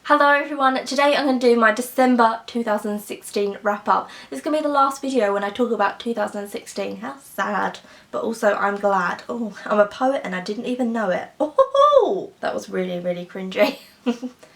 Hello everyone, today I'm going to do my December 2016 wrap up. This is going to be the last video when I talk about 2016. How sad, but also I'm glad. Oh, I'm a poet and I didn't even know it. Oh, that was really, really cringy.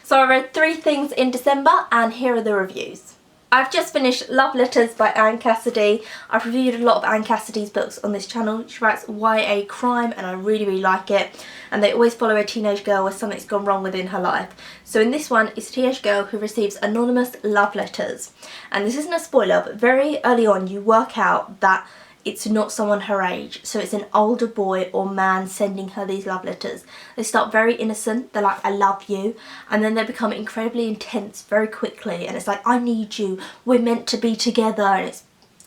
So I read 3 things in December and here are the reviews. I've just finished Love Letters by Anne Cassidy. I've reviewed a lot of Anne Cassidy's books on this channel. She writes YA crime and I really, really like it. And they always follow a teenage girl where something's gone wrong within her life. So in this one, it's a teenage girl who receives anonymous love letters. And this isn't a spoiler, but very early on you work out that it's not someone her age, so it's an older boy or man sending her these love letters. They start very innocent, they're like, I love you, and then they become incredibly intense very quickly, and it's like, I need you, we're meant to be together, and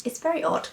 it's very odd.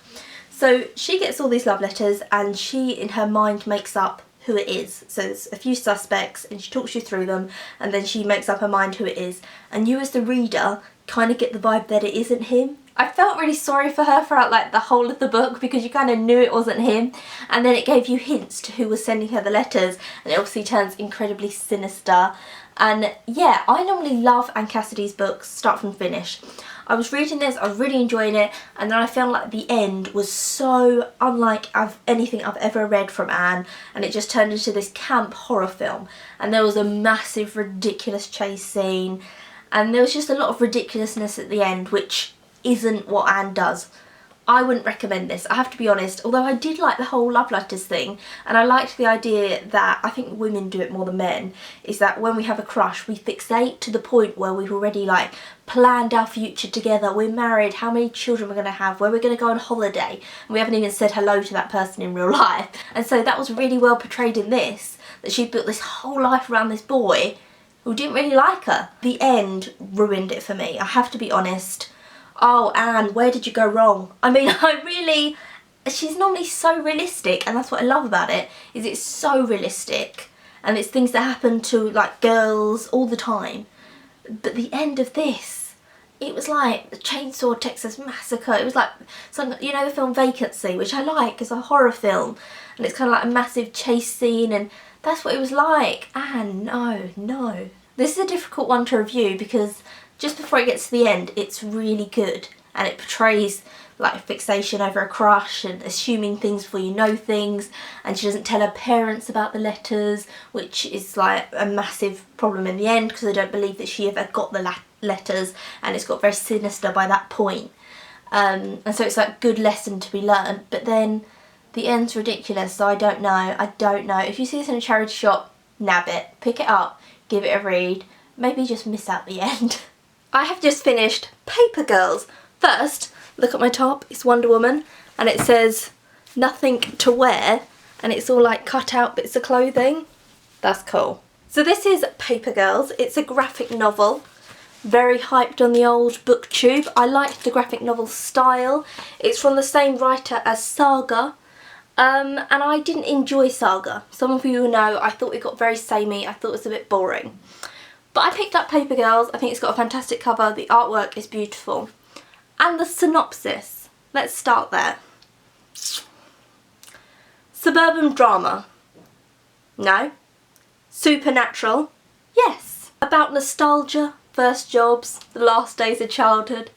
So she gets all these love letters and she in her mind makes up who it is. So there's a few suspects and she talks you through them and then she makes up her mind who it is, and you as the reader kind of get the vibe that it isn't him. I felt really sorry for her throughout like the whole of the book because you kind of knew it wasn't him, and then it gave you hints to who was sending her the letters, and it obviously turns incredibly sinister. And yeah, I normally love Anne Cassidy's books start from finish. I was reading this, I was really enjoying it, and then I felt like the end was so unlike anything I've ever read from Anne, and it just turned into this camp horror film, and there was a massive ridiculous chase scene, and there was just a lot of ridiculousness at the end, which isn't what Anne does. I wouldn't recommend this, I have to be honest, although I did like the whole love letters thing, and I liked the idea that, I think women do it more than men, is that when we have a crush we fixate to the point where we've already like planned our future together, we're married, how many children we're going to have, where we're going to go on holiday, and we haven't even said hello to that person in real life. And so that was really well portrayed in this, that she built this whole life around this boy who didn't really like her. The end ruined it for me, I have to be honest. Oh, Anne, where did you go wrong? I mean, she's normally so realistic, and that's what I love about it, is it's so realistic, and it's things that happen to, like, girls all the time. But the end of this, it was like the Chainsaw Texas Massacre. It was like, you know the film Vacancy, which I like as a horror film, and it's kind of like a massive chase scene, and that's what it was like. Anne, no. This is a difficult one to review because just before it gets to the end, it's really good, and it portrays like fixation over a crush and assuming things before you know things, and she doesn't tell her parents about the letters, which is like a massive problem in the end because they don't believe that she ever got the letters, and it's got very sinister by that point. And so it's like a good lesson to be learned, but then the end's ridiculous, so I don't know. If you see this in a charity shop, nab it, pick it up, give it a read, maybe just miss out the end. I have just finished Paper Girls. First, look at my top, it's Wonder Woman, and it says nothing to wear, and it's all like cut out bits of clothing. That's cool. So this is Paper Girls. It's a graphic novel, very hyped on the old booktube. I liked the graphic novel style. It's from the same writer as Saga, and I didn't enjoy Saga. Some of you know I thought it got very samey, I thought it was a bit boring. But I picked up Paper Girls. I think it's got a fantastic cover, the artwork is beautiful. And the synopsis, let's start there. Suburban drama? No. Supernatural? Yes. About nostalgia, first jobs, the last days of childhood?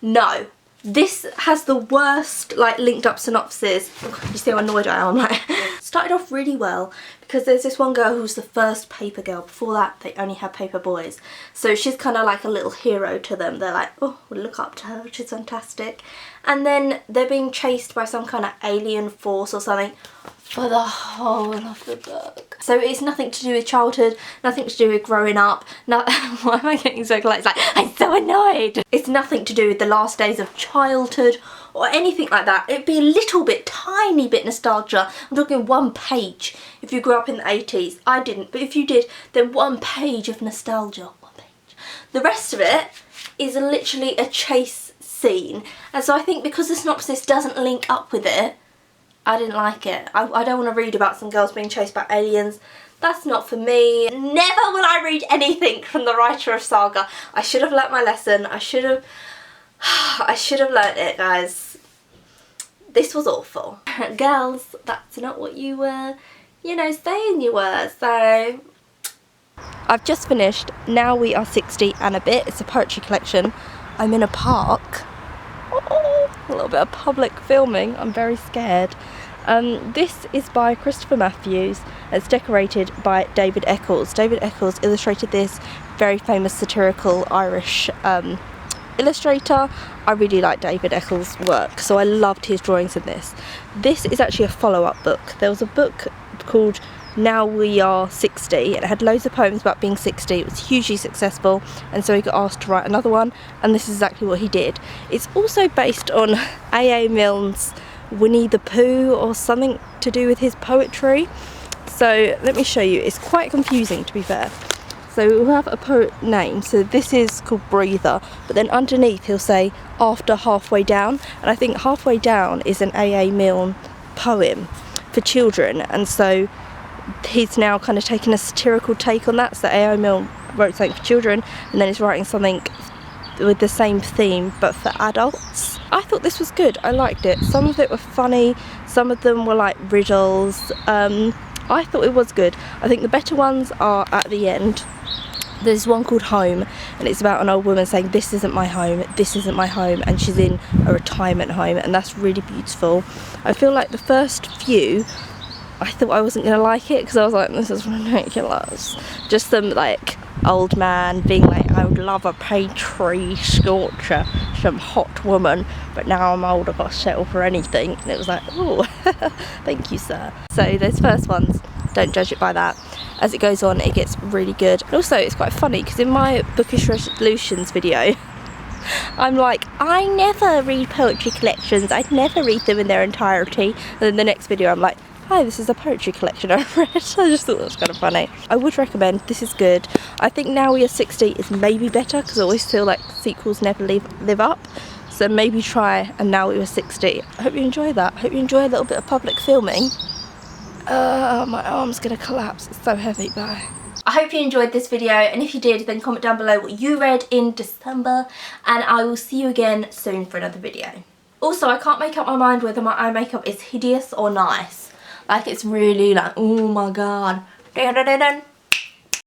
No. This has the worst like linked up synopsis. You see how annoyed I am? Like, started off really well because there's this one girl who's the first paper girl. Before that they only had paper boys, so she's kind of like a little hero to them. They're like, oh, we'll look up to her, she's fantastic. And then they're being chased by some kind of alien force or something for the whole of the book. So it's nothing to do with childhood, nothing to do with growing up. No, why am I getting so close? Like, I'm so annoyed. It's nothing to do with the last days of childhood or anything like that. It'd be a little bit, tiny bit nostalgia. I'm talking 1 page if you grew up in the 80s. I didn't, but if you did, then 1 page of nostalgia. 1 page. The rest of it is literally a chase scene. And so I think because the synopsis doesn't link up with it, I didn't like it. I don't want to read about some girls being chased by aliens. That's not for me. Never will I read anything from the writer of Saga. I should have learnt my lesson. I should have learnt it, guys. This was awful. Girls, that's not what you were, you know, saying you were. So I've just finished Now We Are 60 and a Bit. It's a poetry collection. I'm in a park. Oh, a little bit of public filming. I'm very scared. This is by Christopher Matthews. It's decorated by David Eccles. David Eccles illustrated this, very famous satirical Irish illustrator. I really like David Eccles' work, so I loved his drawings in this. This is actually a follow-up book. There was a book called Now We Are 60, and it had loads of poems about being 60. It was hugely successful, and so he got asked to write another one, and this is exactly what he did. It's also based on A.A. Milne's Winnie the Pooh, or something to do with his poetry. So let me show you. It's quite confusing, to be fair. So we'll have a poet name. So this is called Breather, but then underneath he'll say After Halfway Down, and I think Halfway Down is an A.A. Milne poem for children, and so he's now kind of taken a satirical take on that. So A.A. Milne wrote something for children, and then he's writing something with the same theme but for adults. I thought this was good. I liked it. Some of it were funny, some of them were like riddles. I thought it was good. I think the better ones are at the end. There's one called Home, and it's about an old woman saying, this isn't my home, this isn't my home, and she's in a retirement home, and that's really beautiful. I feel like the first few, I thought I wasn't going to like it, because I was like, this is ridiculous. Just some like old man being like, I would love a paid tree sculpture, some hot woman, but now I'm old, I've got to settle for anything. And it was like, oh, thank you, sir. So those first ones, don't judge it by that. As it goes on, it gets really good. And also, it's quite funny, because in my bookish resolutions video, I'm like, I never read poetry collections, I'd never read them in their entirety. And then the next video, I'm like, hi, this is a poetry collection I've read. I just thought that was kind of funny. I would recommend, this is good. I think Now We Are 60 is maybe better, because I always feel like sequels never live up. So maybe try and Now We Are 60. I hope you enjoy that. I hope you enjoy a little bit of public filming. My arm's gonna collapse, it's so heavy, bye. I hope you enjoyed this video, and if you did, then comment down below what you read in December, and I will see you again soon for another video. Also, I can't make up my mind whether my eye makeup is hideous or nice. Like, it's really like, oh my god. Dun, dun, dun, dun.